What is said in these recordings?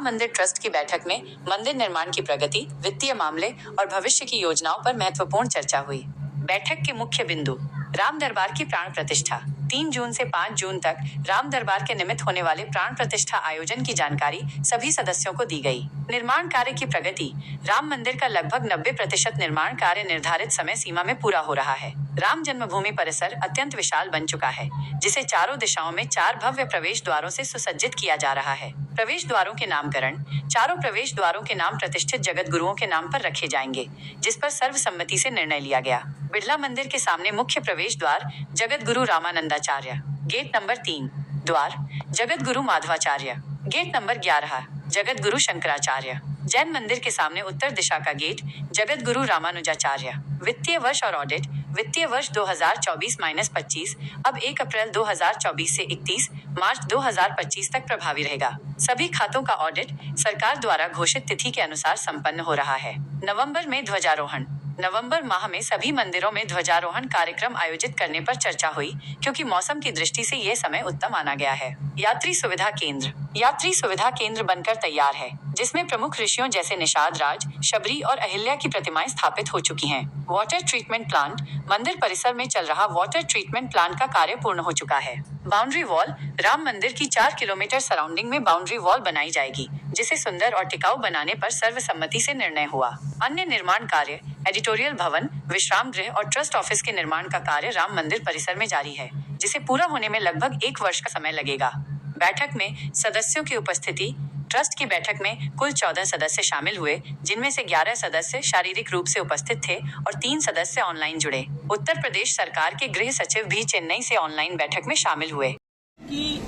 मंदिर ट्रस्ट की बैठक में मंदिर निर्माण की प्रगति, वित्तीय मामले और भविष्य की योजनाओं पर महत्वपूर्ण चर्चा हुई। बैठक के मुख्य बिंदु: राम दरबार की प्राण प्रतिष्ठा। 3 जून से 5 जून तक राम दरबार के निमित्त होने वाले प्राण प्रतिष्ठा आयोजन की जानकारी सभी सदस्यों को दी गई। निर्माण कार्य की प्रगति: राम मंदिर का लगभग 90% निर्माण कार्य निर्धारित समय सीमा में पूरा हो रहा है। राम जन्मभूमि परिसर अत्यंत विशाल बन चुका है, जिसे चारों दिशाओं में 4 भव्य प्रवेश द्वारों से सुसज्जित किया जा रहा है। प्रवेश द्वारों के नामकरण: चारों प्रवेश द्वारों के नाम प्रतिष्ठित जगत गुरुओं के नाम पर रखे जाएंगे, जिस पर सर्वसम्मति से निर्णय लिया गया। बिड़ला मंदिर के सामने मुख्य प्रवेश द्वार जगत गुरु रामानंदाचार्य, गेट नंबर 3। द्वार जगत गुरु माधवाचार्य, गेट नंबर 11 जगत गुरु शंकराचार्य। जैन मंदिर के सामने उत्तर दिशा का गेट जगत गुरु रामानुजाचार्य। वित्तीय वर्ष और ऑडिट: वित्तीय वर्ष 2024-25 अब 1 अप्रैल 2024 से 31 मार्च 2025 तक प्रभावी रहेगा। सभी खातों का ऑडिट सरकार द्वारा घोषित तिथि के अनुसार संपन्न हो रहा है। नवंबर में ध्वजारोहण: नवंबर माह में सभी मंदिरों में ध्वजारोहण कार्यक्रम आयोजित करने पर चर्चा हुई, क्योंकि मौसम की दृष्टि से यह समय उत्तम माना गया है। यात्री सुविधा केंद्र: यात्री सुविधा केंद्र बनकर तैयार है, जिसमें प्रमुख ऋषियों जैसे निषाद राज, शबरी और अहिल्या की प्रतिमाएं स्थापित हो चुकी हैं। वाटर ट्रीटमेंट प्लांट: मंदिर परिसर में चल रहा वाटर ट्रीटमेंट प्लांट का कार्य पूर्ण हो चुका है। बाउंड्री वॉल: राम मंदिर की 4 किलोमीटर सराउंडिंग में बाउंड्री वॉल बनाई जाएगी, जिसे सुंदर और टिकाऊ बनाने पर सर्वसम्मति से निर्णय हुआ। अन्य निर्माण कार्य: एडिटोरियल भवन, विश्राम गृह और ट्रस्ट ऑफिस के निर्माण का कार्य राम मंदिर परिसर में जारी है, जिसे पूरा होने में लगभग 1 वर्ष का समय लगेगा। बैठक में सदस्यों की उपस्थिति: ट्रस्ट की बैठक में कुल 14 सदस्य शामिल हुए, जिनमें से 11 सदस्य शारीरिक रूप से उपस्थित थे और 3 सदस्य ऑनलाइन जुड़े। उत्तर प्रदेश सरकार के गृह सचिव भी चेन्नई से ऑनलाइन बैठक में शामिल हुए। कि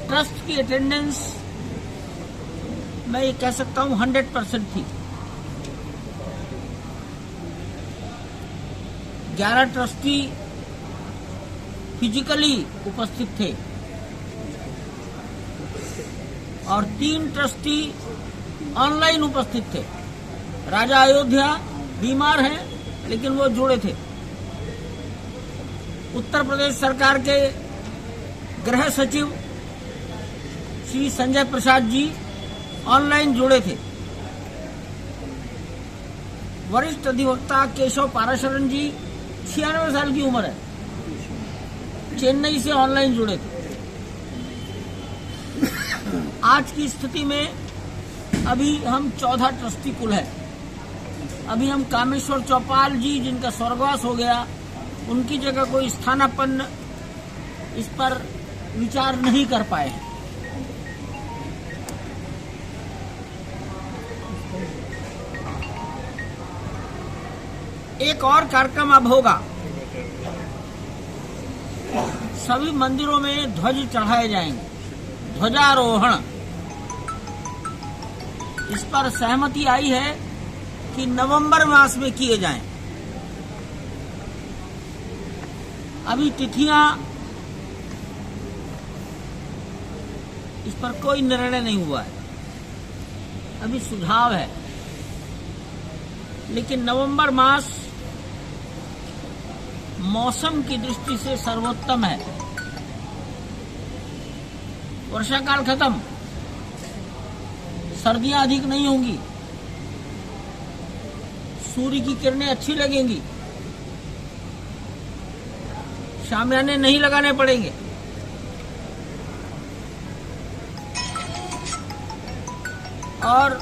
ट्रस्ट की अटेंडेंस मैं ये कह सकता हूँ 100% थी। 11 ट्रस्टी फिजिकली उपस्थित थे और 3 ट्रस्टी ऑनलाइन उपस्थित थे। राजा अयोध्या बीमार हैं, लेकिन वो जुड़े थे। उत्तर प्रदेश सरकार के गृह सचिव श्री संजय प्रसाद जी ऑनलाइन जुड़े थे। वरिष्ठ अधिवक्ता केशव पाराशरन जी 96 साल की उम्र है, चेन्नई से ऑनलाइन जुड़े थे। आज की स्थिति में अभी हम 14 ट्रस्टी कुल हैं। अभी हम कामेश्वर चौपाल जी, जिनका स्वर्गवास हो गया, उनकी जगह कोई स्थानापन्न इस पर विचार नहीं कर पाए हैं। एक और कार्यक्रम अब होगा। सभी मंदिरों में ध्वज चढ़ाए जाएंगे, ध्वजारोहण। इस पर सहमति आई है कि नवंबर मास में किए जाएं। अभी तिथियां, इस पर कोई निर्णय नहीं हुआ है, अभी सुझाव है। लेकिन नवंबर मास मौसम की दृष्टि से सर्वोत्तम है। वर्षा काल खत्म, सर्दियां अधिक नहीं होंगी, सूर्य की किरणें अच्छी लगेंगी, शामियाने नहीं लगाने पड़ेंगे। और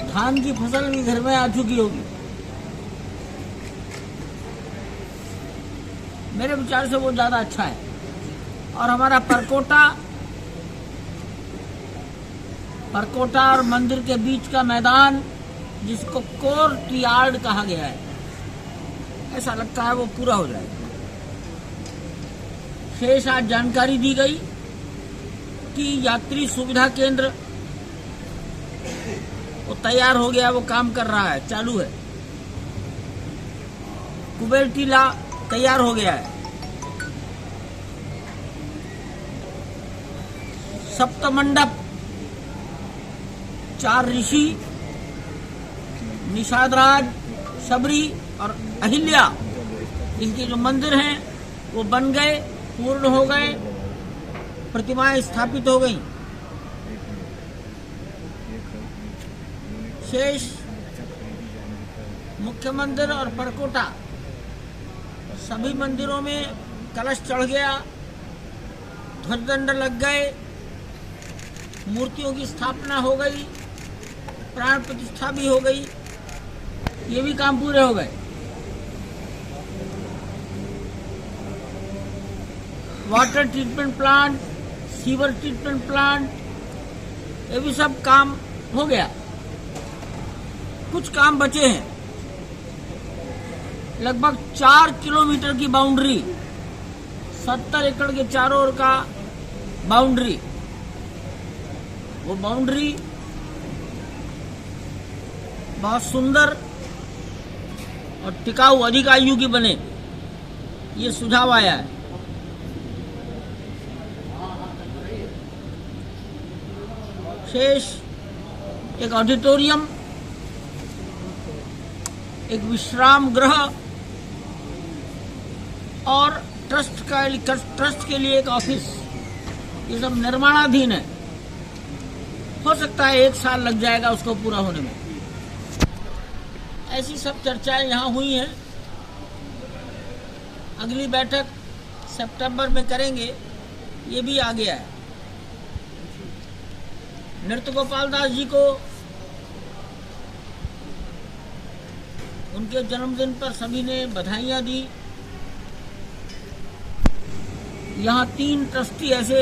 धान की फसल भी घर में आ चुकी होगी। मेरे विचार से वो ज्यादा अच्छा है। और हमारा परकोटा और मंदिर के बीच का मैदान, जिसको कोर्ट यार्ड कहा गया है, ऐसा लगता है वो पूरा हो जाएगा। शेष आज जानकारी दी गई कि यात्री सुविधा केंद्र वो तैयार हो गया, वो काम कर रहा है, चालू है। कुबेर टीला तैयार हो गया है। सप्तमंडप, 4 ऋषि, निषाद राज, शबरी और अहिल्या, इनके जो मंदिर हैं वो बन गए, पूर्ण हो गए, प्रतिमाएं स्थापित हो गई। शेष मुख्य मंदिर और परकोटा सभी मंदिरों में कलश चढ़ गया, ध्वजदंड लग गए, मूर्तियों की स्थापना हो गई, प्राण प्रतिष्ठा भी हो गई। ये भी काम पूरे हो गए। Water treatment plant, sewer treatment plant, ये भी सब काम हो गया। कुछ काम बचे हैं। लगभग 4 किलोमीटर की बाउंड्री, 70 एकड़ के चारों ओर का बाउंड्री, वो बाउंड्री बहुत सुंदर और टिकाऊ अधिक आयु की बने, ये सुझाव आया है। शेष एक ऑडिटोरियम, एक विश्राम गृह और ट्रस्ट के लिए एक ऑफिस, ये सब निर्माणाधीन है। हो सकता है 1 साल लग जाएगा उसको पूरा होने में। ऐसी सब चर्चाएं यहाँ हुई हैं। अगली बैठक सितंबर में करेंगे, ये भी आ गया है। नृत्य गोपाल दास जी को उनके जन्मदिन पर सभी ने बधाइयाँ दी। यहाँ 3 ट्रस्टी ऐसे